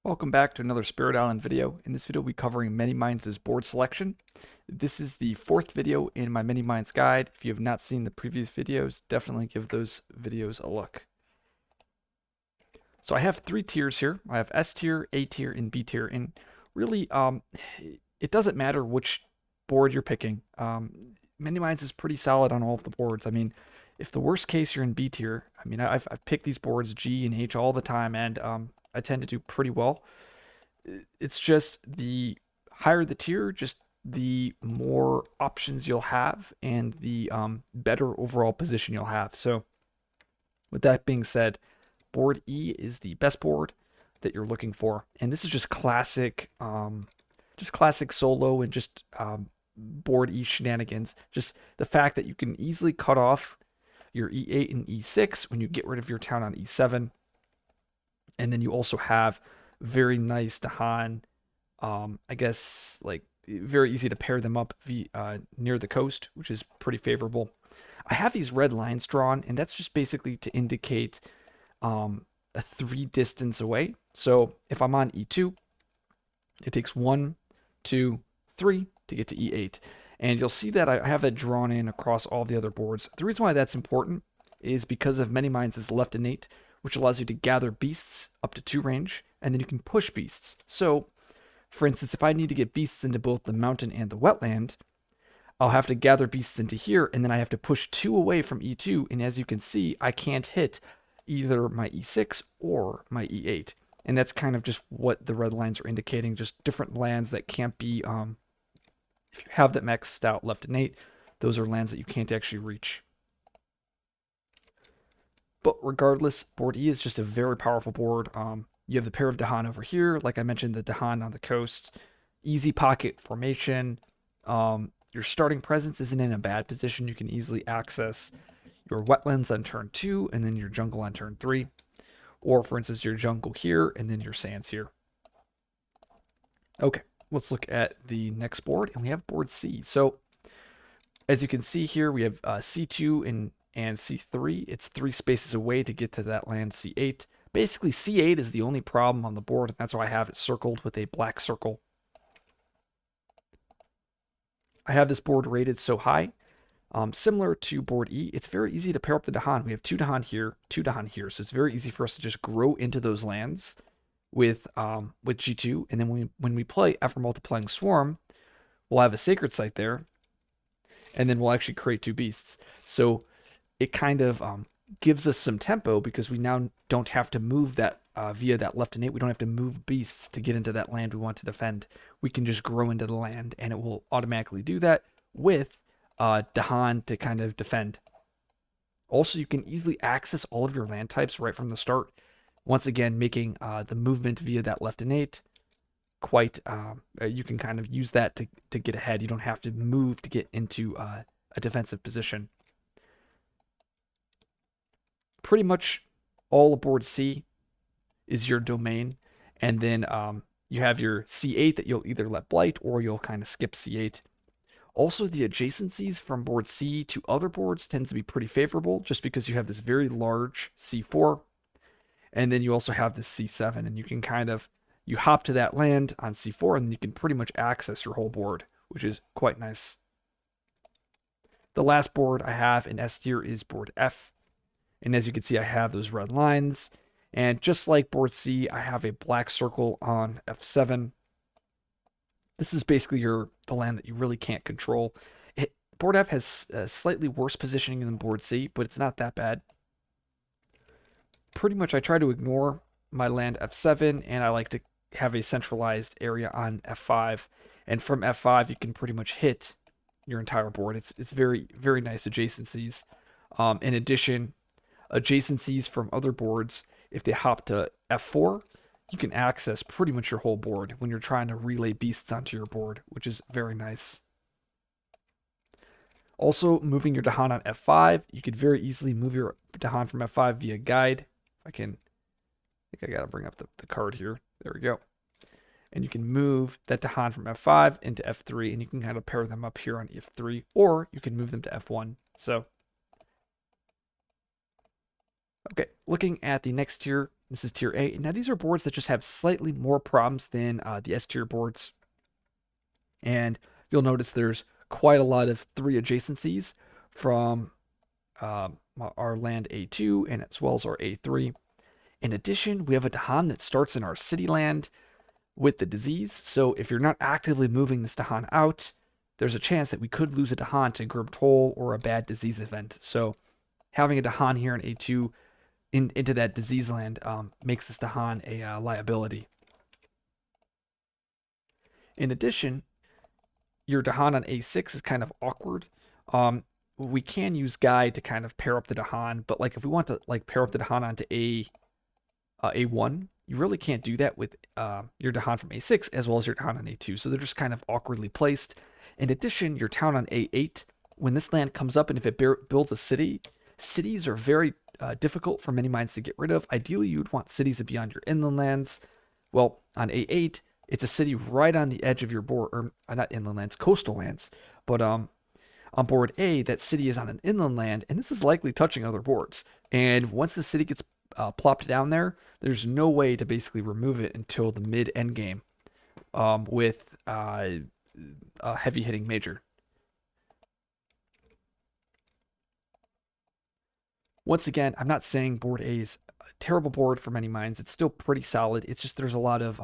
Welcome back to another Spirit Island video. In this video, we'll be covering Many Minds' board selection. This is the fourth video in my Many Minds guide. If you have not seen the previous videos, definitely give those videos a look. So I have three tiers here. I have S tier, A tier, and B tier. And really, it doesn't matter which board you're picking. Many Minds is pretty solid on all of the boards. I mean, if the worst case you're in B tier, I mean, I've picked these boards G and H all the time, and I tend to do pretty well. It's just the higher the tier, just the more options you'll have and the better overall position you'll have. So, with that being said, board E is the best board that you're looking for, and this is just classic solo and just board E shenanigans. Just the fact that you can easily cut off your E8 and E6 when you get rid of your town on E7, and then you also have very nice Dahan. I guess like very easy to pair them up near the coast, which is pretty favorable. I have these red lines drawn, and that's just basically to indicate a 3 distance away. So if I'm on E2, it takes 1, 2, 3 to get to E8. And you'll see that I have it drawn in across all the other boards. The reason why that's important is because of Many Minds' left innate, which allows you to gather beasts up to 2 range, and then you can push beasts. So, for instance, if I need to get beasts into both the mountain and the wetland, I'll have to gather beasts into here, and then I have to push 2 away from E2, and as you can see, I can't hit either my E6 or my E8. And that's kind of just what the red lines are indicating, just different lands that can't be, if you have that maxed out left innate, those are lands that you can't actually reach. But regardless, board E is just a very powerful board. You have the pair of Dahan over here. Like I mentioned, the Dahan on the coast. Easy pocket formation. Your starting presence isn't in a bad position. You can easily access your wetlands on turn 2 and then your jungle on turn 3. Or, for instance, your jungle here and then your sands here. Okay, let's look at the next board. And we have board C. So, as you can see here, we have C2 and C3. It's 3 spaces away to get to that land C8. Basically, C8 is the only problem on the board, and that's why I have it circled with a black circle. I have this board rated so high. Similar to board E, it's very easy to pair up the Dahan. We have 2 Dahan here, 2 Dahan here, so it's very easy for us to just grow into those lands with G2, and then when we play Ever Multiplying Swarm, we'll have a Sacred Site there, and then we'll actually create 2 beasts. So it kind of gives us some tempo because we now don't have to move that via that left innate. We don't have to move beasts to get into that land we want to defend. We can just grow into the land, and it will automatically do that with Dahan to kind of defend. Also, you can easily access all of your land types right from the start. Once again, making the movement via that left innate quite, you can kind of use that to get ahead. You don't have to move to get into a defensive position. Pretty much all aboard C is your domain, and then you have your C8 that you'll either let blight or you'll kind of skip C8. Also, the adjacencies from board C to other boards tends to be pretty favorable just because you have this very large C4, and then you also have this C7, and you can kind of, you hop to that land on C4, and then you can pretty much access your whole board, which is quite nice. The last board I have in S tier is board F, and as you can see, I have those red lines. And just like board C, I have a black circle on F7. This is basically the land that you really can't control. Board F has slightly worse positioning than board C, but it's not that bad. Pretty much I try to ignore my land F7, and I like to have a centralized area on F5. And from F5, you can pretty much hit your entire board. It's very, very nice adjacencies. In addition, adjacencies from other boards, if they hop to F4, you can access pretty much your whole board when you're trying to relay beasts onto your board, which is very nice. Also, moving your Dahan on F5, you could very easily move your Dahan from F5 via guide. I think I gotta bring up the card here. There we go. And you can move that Dahan from F5 into F3, and you can kind of pair them up here on F3, or you can move them to F1. So, okay, looking at the next tier, This is tier A. Now these are boards that just have slightly more problems than the S tier boards. And you'll notice there's quite a lot of 3 adjacencies from our land A2 and as well as our A3. In addition, we have a Dahan that starts in our city land with the disease. So if you're not actively moving this Dahan out, there's a chance that we could lose a Dahan to Grub Toll or a bad disease event. So having a Dahan here in A2 into that disease land makes this Dahan a liability. In addition, your Dahan on A6 is kind of awkward. We can use Guide to kind of pair up the Dahan, but like if we want to like pair up the Dahan onto A1, you really can't do that with your Dahan from A6 as well as your Dahan on A2. So they're just kind of awkwardly placed. In addition, your town on A8, when this land comes up and if it builds a city, cities are very difficult for many mines to get rid of. Ideally, you would want cities to be on your inland lands. Well, on A8, it's a city right on the edge of your board, or not inland lands, coastal lands. But on board A, that city is on an inland land, and this is likely touching other boards. And once the city gets plopped down there, there's no way to basically remove it until the mid end game with a heavy hitting major. Once again, I'm not saying board A is a terrible board for many minds. It's still pretty solid. It's just there's a lot of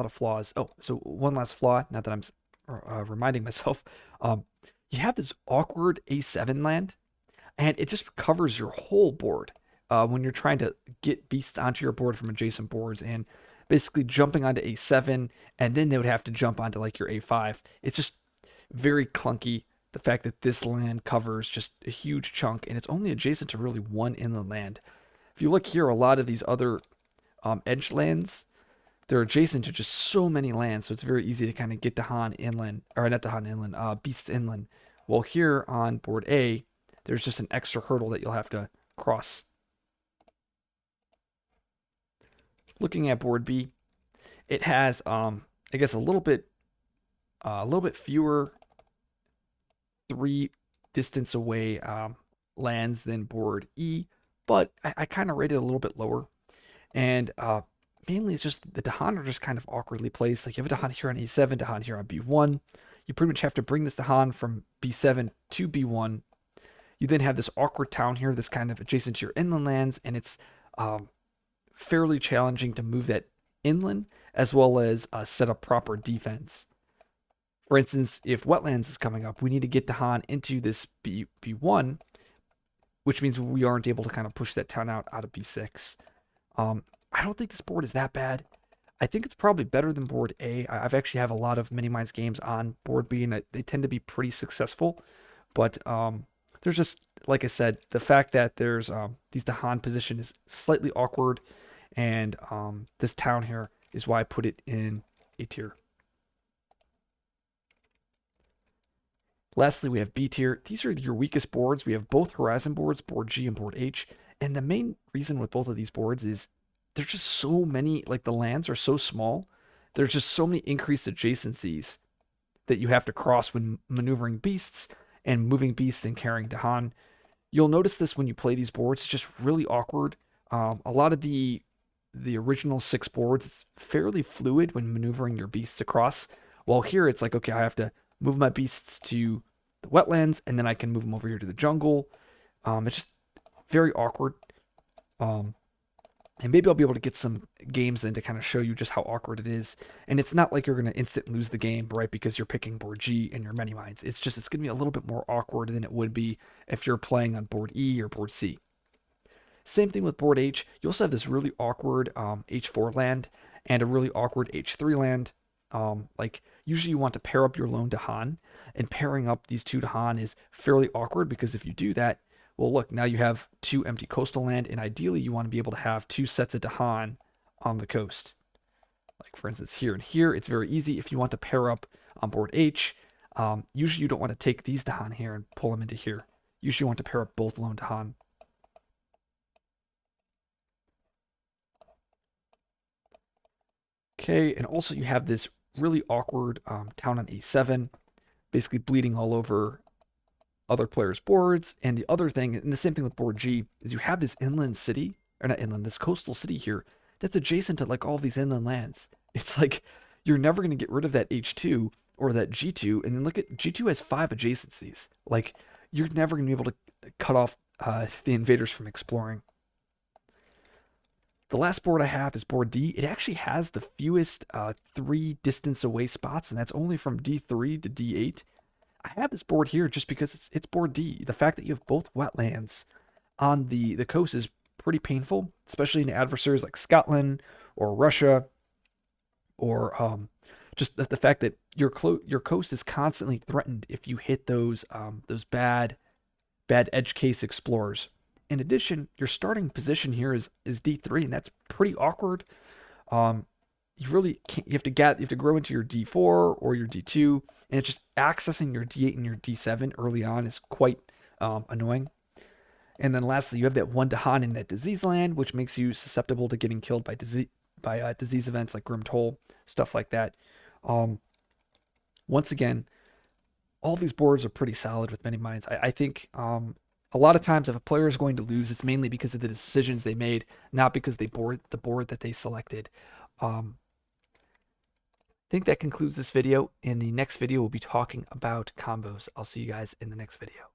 flaws. Oh, so one last flaw. Not that I'm reminding myself. You have this awkward A7 land, and it just covers your whole board when you're trying to get beasts onto your board from adjacent boards and basically jumping onto A7, and then they would have to jump onto like your A5. It's just very clunky. The fact that this land covers just a huge chunk and it's only adjacent to really one inland land. If you look here, a lot of these other edge lands, they're adjacent to just so many lands, so it's very easy to kind of get Dahan inland, or not Dahan inland, Beasts inland. Well, here on board A, there's just an extra hurdle that you'll have to cross. Looking at board B, it has, I guess, a little bit fewer 3 distance away lands than board E, but I kind of rated it a little bit lower. And mainly it's just the Dahan are just kind of awkwardly placed. Like you have a Dahan here on A7, Dahan here on B1. You pretty much have to bring this Dahan from B7 to B1. You then have this awkward town here that's kind of adjacent to your inland lands, and it's fairly challenging to move that inland as well as set up proper defense. For instance, if wetlands is coming up, we need to get Dahan into this B1, which means we aren't able to kind of push that town out of B6. I don't think this board is that bad. I think it's probably better than board A. I've actually have a lot of mini mines games on board B, and they tend to be pretty successful. But there's just, like I said, the fact that there's these Dahan position is slightly awkward, and this town here is why I put it in A tier. Lastly, we have B tier. These are your weakest boards. We have both Horizon boards, board G and board H. And the main reason with both of these boards is there's just so many, like the lands are so small. There's just so many increased adjacencies that you have to cross when maneuvering beasts and moving beasts and carrying Dahan. You'll notice this when you play these boards. It's just really awkward. A lot of the original 6 boards, it's fairly fluid when maneuvering your beasts across. While here, it's like, okay, I have to move my beasts to the wetlands, and then I can move them over here to the jungle. It's just very awkward. And maybe I'll be able to get some games in to kind of show you just how awkward it is. And it's not like you're going to instant lose the game, right? Because you're picking board G and your many mines. It's just, it's going to be a little bit more awkward than it would be if you're playing on board E or board C. Same thing with board H. You also have this really awkward H4 land and a really awkward H3 land. Like usually you want to pair up your lone Dahan, and pairing up these 2 Dahan is fairly awkward because if you do that, well, look, now you have 2 empty coastal land, and ideally you want to be able to have 2 sets of Dahan on the coast. Like for instance, here and here, it's very easy. If you want to pair up on board H, usually you don't want to take these Dahan here and pull them into here. Usually you want to pair up both lone Dahan. Okay, and also you have this really awkward town on A7, basically bleeding all over other players' boards. And the other thing, and the same thing with board G, is you have this inland city, or not inland, this coastal city here that's adjacent to like all these inland lands. It's like you're never going to get rid of that H2 or that G2. And then look at G2 has 5 adjacencies. Like you're never going to be able to cut off the invaders from exploring. The last board I have is board D. It actually has the fewest 3 distance away spots, and that's only from D3 to D8. I have this board here just because it's board D. The fact that you have both wetlands on the coast is pretty painful, especially in adversaries like Scotland or Russia, or just the fact that your coast is constantly threatened if you hit those bad edge case explorers. In addition, your starting position here is D3, and that's pretty awkward. Um, you really can't. You have to grow into your D4 or your D2, and it's just accessing your D8 and your D7 early on is quite annoying. And then lastly, you have that one Dahan in that disease land, which makes you susceptible to getting killed by disease events like Grim Toll, stuff like that. Um, Once again, all these boards are pretty solid with many minds. I think a lot of times if a player is going to lose, it's mainly because of the decisions they made, not because they board the board that they selected. I think that concludes this video. In the next video, we'll be talking about combos. I'll see you guys in the next video.